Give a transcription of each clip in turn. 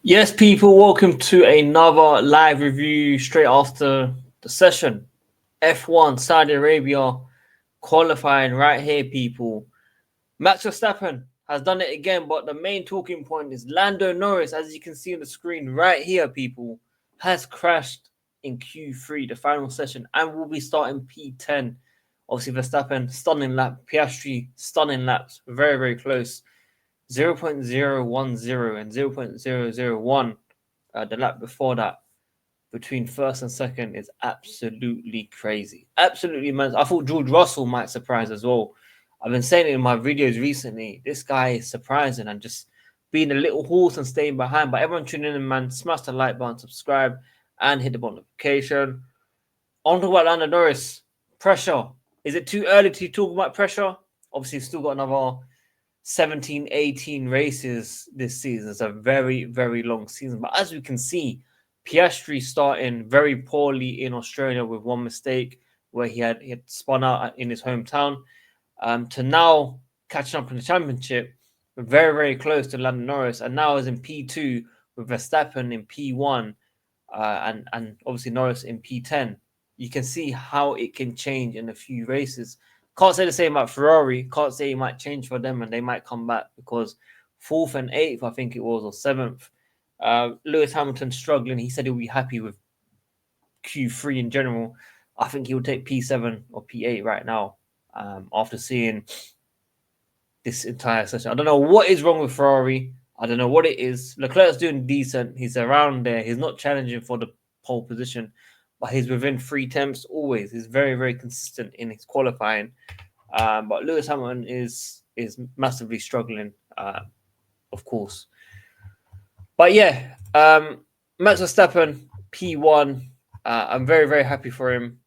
Yes, people, welcome to another live review straight after the session. F1 Saudi Arabia qualifying right here, people. Max Verstappen has done it again, but the main talking point is Lando Norris, as you can see on the screen right here, people, has crashed in Q3, the final session, and will be starting P10. Obviously, Verstappen, stunning lap. Piastri, stunning laps. Very, very close. 0.010 and 0.001, the lap before that, between first and second, is absolutely crazy. Absolutely immense. I thought George Russell might surprise as well. I've been saying it in my videos recently. This guy is surprising and just being a little horse and staying behind. But everyone tuning in, man, smash the like button, subscribe, and hit the bell notification. On to about Lando Norris. Pressure. Is it too early to talk about pressure? Obviously, still got another 17, 18 races this season. It's a very, very long season. But as we can see, Piastri starting very poorly in Australia with one mistake where he had spun out in his hometown, to now catching up in the championship, very, very close to Lando Norris, and now is in P2 with Verstappen in P1, and obviously Norris in P10. You can see how it can change in a few races. Can't say the same about Ferrari. Can't say it might change for them and they might come back, because 4th and 8th, I think it was, or 7th, Lewis Hamilton struggling. He said he'll be happy with Q3 in general. I think he would take P7 or P8 right now, after seeing this entire session. I don't know what is wrong with Ferrari. I don't know what it is. Leclerc's doing decent. He's around there. He's not challenging for the pole position, but he's within 3 tenths always. He's very, very consistent in his qualifying. But Lewis Hamilton is massively struggling, of course. But yeah, Max Verstappen, P1. I'm very, very happy for him.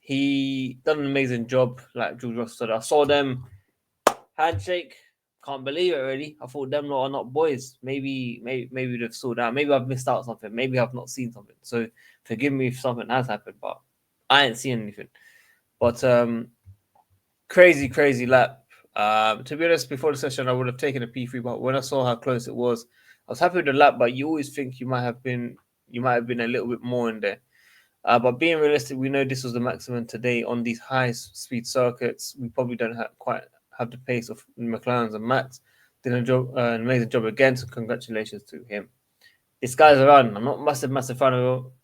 He done an amazing job, like George Russell said. I saw them handshake. Can't believe it, really. I thought them lot are not boys. Maybe they've sold out. Maybe I've missed out something. Maybe I've not seen something. So forgive me if something has happened, but I ain't seen anything. But crazy lap. To be honest, before the session, I would have taken a P3, but when I saw how close it was, I was happy with the lap. But you always think you might have been a little bit more in there. But being realistic, we know this was the maximum today on these high speed circuits. We probably don't quite have the pace of McLaren's, and Max did an amazing job again. So congratulations to him. This guy's around. I'm not massive fan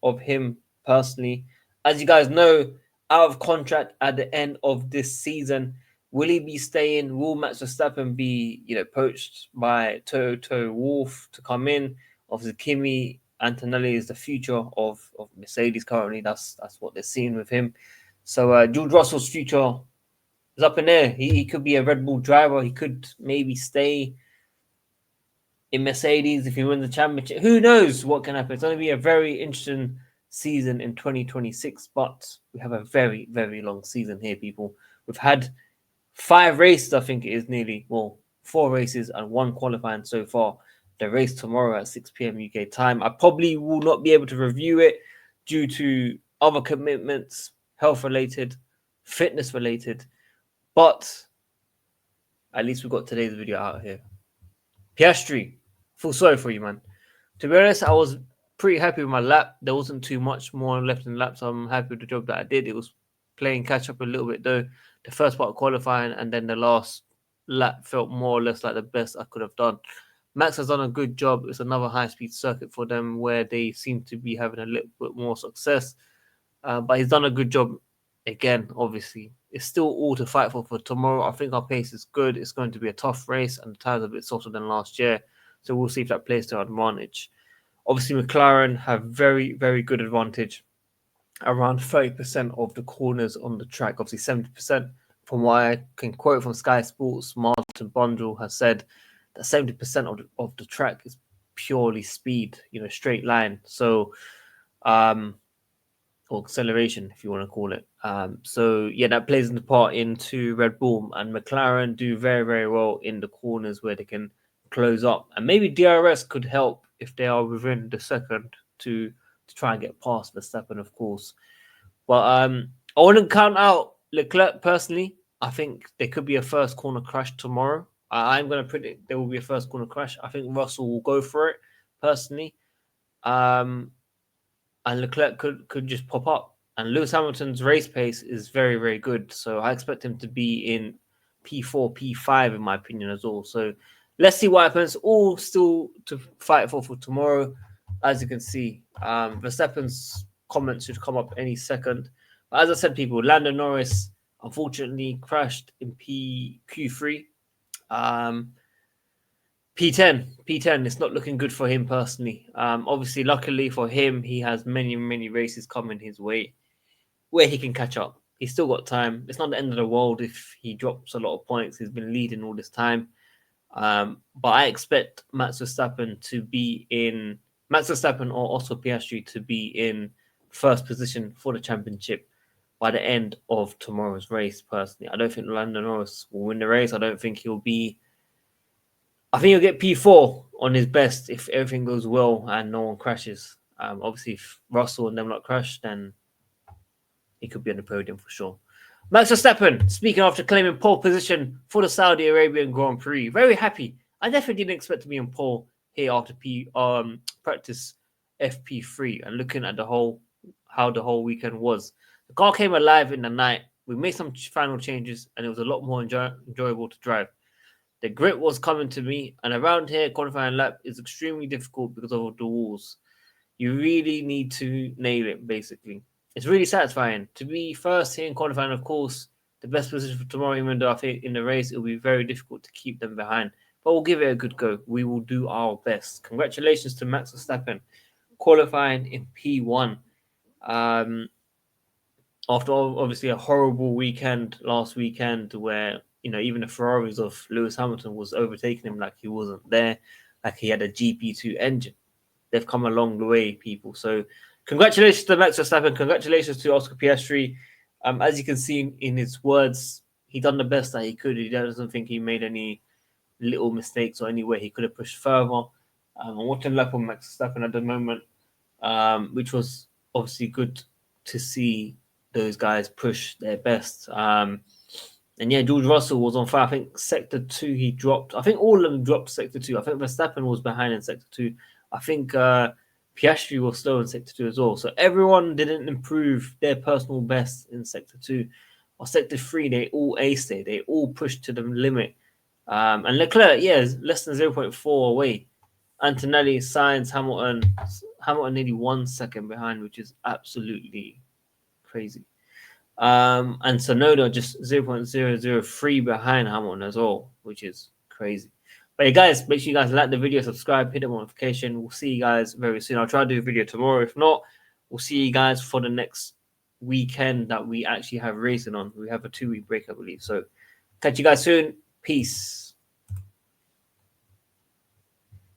of him personally. As you guys know, out of contract at the end of this season. Will he be staying? Will Max Verstappen be, poached by Toto Wolff to come in? Obviously, Kimi Antonelli is the future of Mercedes currently. That's what they're seeing with him. So George Russell's future is up in there. He could be a Red Bull driver. He could maybe stay in Mercedes if he wins the championship. Who knows what can happen? It's going to be a very interesting season in 2026, but we have a very, very long season here, people. We've had 5 races, I think it is nearly. Well, 4 races and 1 qualifying so far. The race tomorrow at 6 p.m. UK time. I probably will not be able to review it due to other commitments, health-related, fitness-related. But at least we got today's video out here. Piastri, feel sorry for you, man. To be honest, I was pretty happy with my lap. There wasn't too much more left in the lap, so I'm happy with the job that I did. It was playing catch up a little bit, though. The first part of qualifying and then the last lap felt more or less like the best I could have done. Max has done a good job. It's another high-speed circuit for them where they seem to be having a little bit more success. But he's done a good job again, obviously. It's still all to fight for tomorrow. I think our pace is good. It's going to be a tough race and the tire's a bit softer than last year. So we'll see if that plays to our advantage. Obviously, McLaren have very, very good advantage. Around 30% of the corners on the track, obviously 70%. From what I can quote from Sky Sports, Martin Bundle has said that 70% of the track is purely speed, straight line. So, or acceleration, if you want to call it. So yeah, that plays the part into Red Bull, and McLaren do very, very well in the corners where they can close up, and maybe DRS could help if they are within the second to try and get past Verstappen, of course. But I wouldn't count out Leclerc personally. I think there could be a first corner crash tomorrow. I'm going to predict there will be a first corner crash. I think Russell will go for it, personally. And Leclerc could just pop up. And Lewis Hamilton's race pace is very, very good. So I expect him to be in P4, P5, in my opinion, as well. So let's see what happens. All still to fight for tomorrow. As you can see, Verstappen's comments should come up any second. But as I said, people, Lando Norris unfortunately crashed in Q3. P10. It's not looking good for him personally. Obviously, luckily for him, he has many races coming his way where he can catch up. He's still got time. It's not the end of the world if he drops a lot of points. He's been leading all this time. But I expect Max Verstappen or also Piastri to be in first position for the championship by the end of tomorrow's race. Personally, I don't think Lando Norris will win the race. I think he'll get P4 on his best if everything goes well and no one crashes. Obviously, if Russell and them not crash, then he could be on the podium for sure. Max Verstappen, speaking after claiming pole position for the Saudi Arabian Grand Prix. Very happy. I definitely didn't expect to be on pole here after practice FP3 and looking at how the whole weekend was. The car came alive in the night. We made some final changes and it was a lot more enjoyable to drive. The grip was coming to me, and around here, qualifying lap is extremely difficult because of the walls. You really need to nail it, basically. It's really satisfying. To be first here in qualifying, of course, the best position for tomorrow, even though I think in the race it will be very difficult to keep them behind. But we'll give it a good go. We will do our best. Congratulations to Max Verstappen, qualifying in P1. After obviously a horrible weekend last weekend where even the Ferraris of Lewis Hamilton was overtaking him like he wasn't there, like he had a GP2 engine. They've come a long way, people. So congratulations to Max Verstappen. Congratulations to Oscar Piastri. As you can see in his words, he done the best that he could. He doesn't think he made any little mistakes or any way he could have pushed further. I'm watching lap on Max Verstappen at the moment, which was obviously good to see those guys push their best. And yeah, George Russell was on fire. I think Sector 2 he dropped. I think all of them dropped Sector 2. I think Verstappen was behind in Sector 2. I think Piastri was slow in Sector 2 as well. So everyone didn't improve their personal best in Sector 2. Or Sector 3, they all aced it. They all pushed to the limit. And Leclerc, is less than 0.4 away. Antonelli, Sainz, Hamilton nearly 1 second behind, which is absolutely crazy. And Sonoda just 0.003 behind Hamilton as well, which is crazy. But yeah, guys, make sure you guys like the video, subscribe, hit the notification. We'll see you guys very soon. I'll try to do a video tomorrow. If not, we'll see you guys for the next weekend that we actually have racing on. We have a 2-week break, I believe. So catch you guys soon. Peace.